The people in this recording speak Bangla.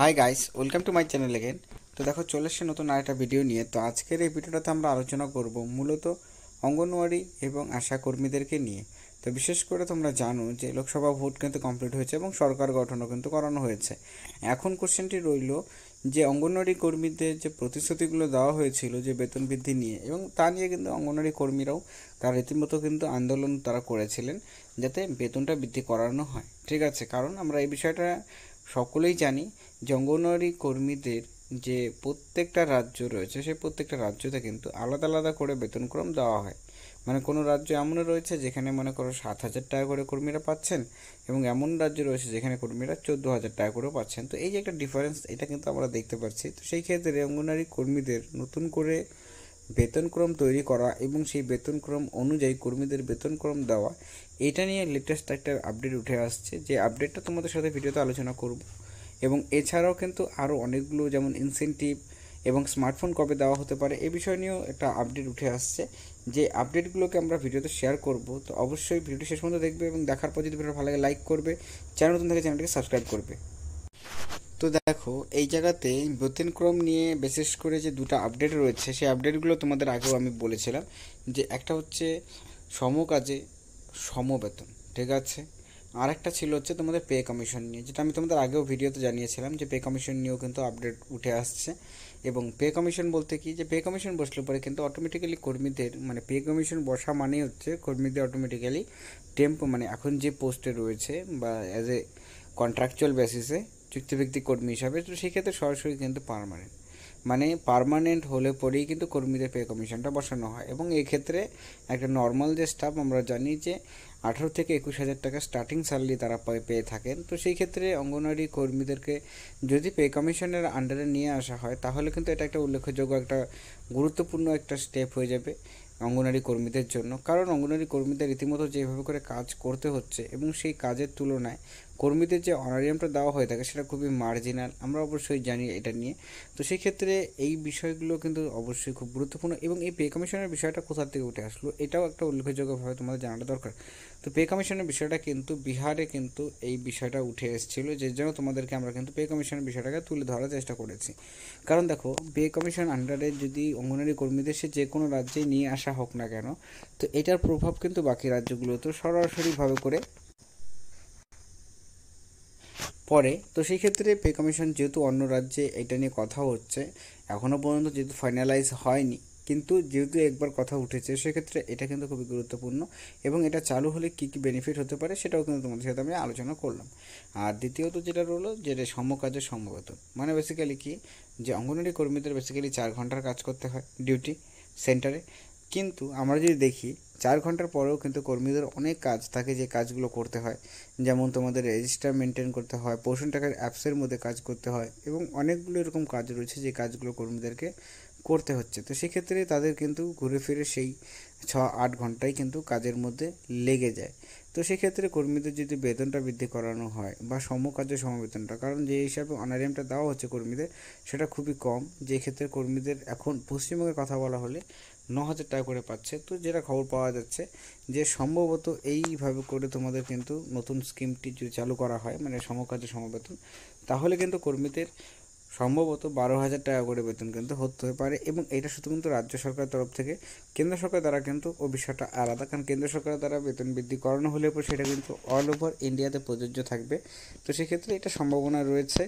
Hi guys, welcome to my channel again. তো দেখো, চলে এসছে নতুন আরেকটা ভিডিও নিয়ে। তো আজকের এই ভিডিওটাতে আমরা আলোচনা করব মূলত অঙ্গনওয়াড়ি এবং আশা কর্মীদেরকে নিয়ে। তো বিশেষ করে তোমরা জানো যে লোকসভা ভোট কিন্তু কমপ্লিট হয়েছে এবং সরকার গঠনও কিন্তু করানো হয়েছে। এখন কোশ্চেনটি রইল যে অঙ্গনওয়াড়ি কর্মীদের যে প্রতিশ্রুতিগুলো দেওয়া হয়েছিল যে বেতন বৃদ্ধি নিয়ে, এবং তা নিয়ে কিন্তু অঙ্গনওয়াড়ি কর্মীরাও তার রীতিমতো কিন্তু আন্দোলন তারা করেছিলেন যাতে বেতনটা বৃদ্ধি করানো হয়। ঠিক আছে, কারণ আমরা এই বিষয়টা সকলেই জানি যে অঙ্গনওয়াড়ি কর্মীদের যে প্রত্যেকটা রাজ্য রয়েছে সেই প্রত্যেকটা রাজ্যতে কিন্তু আলাদা আলাদা করে বেতনক্রম দেওয়া হয়। মানে কোনো রাজ্য এমনও রয়েছে যেখানে মনে করো 7,000 টাকা করে কর্মীরা পাচ্ছেন, এবং এমন রাজ্য রয়েছে যেখানে কর্মীরা 14,000 টাকা করেও পাচ্ছেন। তো এই যে একটা ডিফারেন্স, এটা কিন্তু আমরা দেখতে পাচ্ছি। তো সেই ক্ষেত্রে অঙ্গনওয়াড়ি কর্মীদের নতুন করে বেতনক্রম তৈরি করা এবং সেই বেতনক্রম অনুযায়ী কর্মীদের বেতনক্রম দেওয়া, এটা নিয়ে লেটেস্ট একটা আপডেট উঠে আসছে, যে আপডেটটা তোমাদের সাথে ভিডিওতে আলোচনা করব। এবং এছাড়াও কিন্তু আরও অনেকগুলো, যেমন ইনসেনটিভ এবং স্মার্টফোন কবে দেওয়া হতে পারে, এই বিষয় নিয়েও একটা আপডেট উঠে আসছে। যে আপডেটগুলোকে আমরা ভিডিওতে শেয়ার করব। তো অবশ্যই ভিডিওটি শেষ পর্যন্ত দেখবে এবং দেখার পর যদি ভিডিও ভালো লাগে লাইক করবে, চ্যানেল নতুন থেকে চ্যানেলটিকে সাবস্ক্রাইব করবে। তো দেখো, এই জায়গাতে বেতনক্রম নিয়ে বিশেষ করে যে দুটো আপডেট রয়েছে সেই আপডেটগুলো তোমাদের আগেও আমি বলেছিলাম, যে একটা হচ্ছে সমকাজে সমবেতন। ঠিক আছে, আর একটা ছিল হচ্ছে তোমাদের পে কমিশন নিয়ে, যেটা আমি তোমাদের আগেও ভিডিওতে জানিয়েছিলাম যে পে কমিশন নিয়েও কিন্তু আপডেট উঠে আসছে। এবং পে কমিশন বলতে কি, যে পে কমিশন বসলে পরে কিন্তু অটোমেটিক্যালি কর্মীদের, মানে পে কমিশন বসা মানেই হচ্ছে কর্মীদের অটোমেটিক্যালি মানে এখন যে পোস্টে রয়েছে বা অ্যাজ এ কন্ট্রাকচুয়াল বেসিসে চুক্তিভিত্তিক কর্মী হিসাবে, তো সেক্ষেত্রে সরাসরি কিন্তু পার্মানেন্ট, মানে পার্মানেন্ট হলে পরেই কিন্তু কর্মীদের পে কমিশনটা বসানো হয়। এবং এই ক্ষেত্রে একটা নর্মাল যে স্টাফ, আমরা জানি যে 18 থেকে 21 হাজার টাকা স্টার্টিং স্যালারি তারা পেয়ে থাকেন। তো সেই ক্ষেত্রে অঙ্গনওয়াড়ি কর্মীদেরকে যদি পে কমিশনের আন্ডারে নিয়ে আসা হয়, তাহলে কিন্তু এটা একটা উল্লেখযোগ্য একটা গুরুত্বপূর্ণ একটা স্টেপ হয়ে যাবে অঙ্গনওয়াড়ি কর্মীদের জন্য। কারণ অঙ্গনওয়াড়ি কর্মীদের রীতিমতো যেভাবে করে কাজ করতে হচ্ছে এবং সেই কাজের তুলনায় কর্মীদের যে অনারিয়ামটা দেওয়া হয়ে থাকে সেটা খুবই মার্জিনাল, আমরা অবশ্যই জানি এটা নিয়ে। তো সেই ক্ষেত্রে এই বিষয়গুলো কিন্তু অবশ্যই খুব গুরুত্বপূর্ণ। এবং এই পে কমিশনের বিষয়টা কোথা থেকে উঠে আসলো, এটাও একটা উল্লেখযোগ্যভাবে তোমাদের জানাটা দরকার। তো পে কমিশনের বিষয়টা কিন্তু বিহারে কিন্তু এই বিষয়টা উঠে এসেছিলো, যে জন্য তোমাদেরকে আমরা কিন্তু পে কমিশনের বিষয়টাকে তুলে ধরার চেষ্টা করেছি। কারণ দেখো, পে কমিশন আন্ডারে যদি অঙ্গনওয়াড়ি কর্মীদের সে যে কোনো রাজ্যেই নিয়ে আসা হোক না কেন, তো এটার প্রভাব কিন্তু বাকি রাজ্যগুলোতেও সরাসরিভাবে করে পড়ে। তো সেই ক্ষেত্রে পে কমিশন যেহেতু অন্য রাজ্যে এটা নিয়ে কথা হচ্ছে, এখনও পর্যন্ত যেহেতু ফাইনালাইজ হয়নি, কিন্তু যেহেতু একবার কথা উঠেছে, সেক্ষেত্রে এটা কিন্তু খুবই গুরুত্বপূর্ণ। এবং এটা চালু হলে কী কী বেনিফিট হতে পারে সেটাও কিন্তু তোমাদের সাথে আমি আলোচনা করলাম। আর দ্বিতীয়ত যেটা রইলো, যেটা সমকাজের সমবেতন, মানে বেসিক্যালি কি, যে অঙ্গনওয়াড়ি কর্মীদের বেসিক্যালি 4 ঘন্টার কাজ করতে হয় ডিউটি সেন্টারে। কিন্তু আমরা যদি দেখি, 4 ঘন্টার পরেও কিন্তু কর্মীদের অনেক কাজ থাকে যে কাজগুলো করতে হয়। যেমন তোমাদের রেজিস্টার মেনটেন করতে হয়, পোষণ টাকার অ্যাপসের মধ্যে কাজ করতে হয়, এবং অনেকগুলো এরকম কাজ রয়েছে যে কাজগুলো কর্মীদেরকে করতে হচ্ছে। তো সেক্ষেত্রে তাদের কিন্তু ঘুরে ফিরে সেই 6-8 ঘন্টাই কিন্তু কাজের মধ্যে লেগে যায়। তো সেক্ষেত্রে কর্মীদের যদি বেতনটা বৃদ্ধি করানো হয় বা সমকাজে সমবেতনটা, কারণ যে হিসাবে অনারিয়ামটা দেওয়া হচ্ছে কর্মীদের সেটা খুবই কম, যে ক্ষেত্রে কর্মীদের এখন পশ্চিমবঙ্গের কথা বলা হলে 9,000 টাকা করে পাচ্ছে। তো যেটা খবর পাওয়া যাচ্ছে যে সম্ভবত এইভাবে করে তোমাদের কিন্তু নতুন স্কিমটি যদি চালু করা হয়, মানে সমকাজে সমবেতন, তাহলে কিন্তু কর্মীদের সম্ভবত 12,000 টাকা করে বেতন কিন্তু হতে পারে। এবং এটা শুধু কিন্তু রাজ্য সরকারের তরফ থেকে, কেন্দ্র সরকার দ্বারা কিন্তু ও বিষয়টা আলাদা, কারণ কেন্দ্র সরকারের দ্বারা বেতন বৃদ্ধি করানো হলে পর সেটা কিন্তু অল ওভার ইন্ডিয়াতে প্রযোজ্য থাকবে। তো সেক্ষেত্রে এটা সম্ভাবনা রয়েছে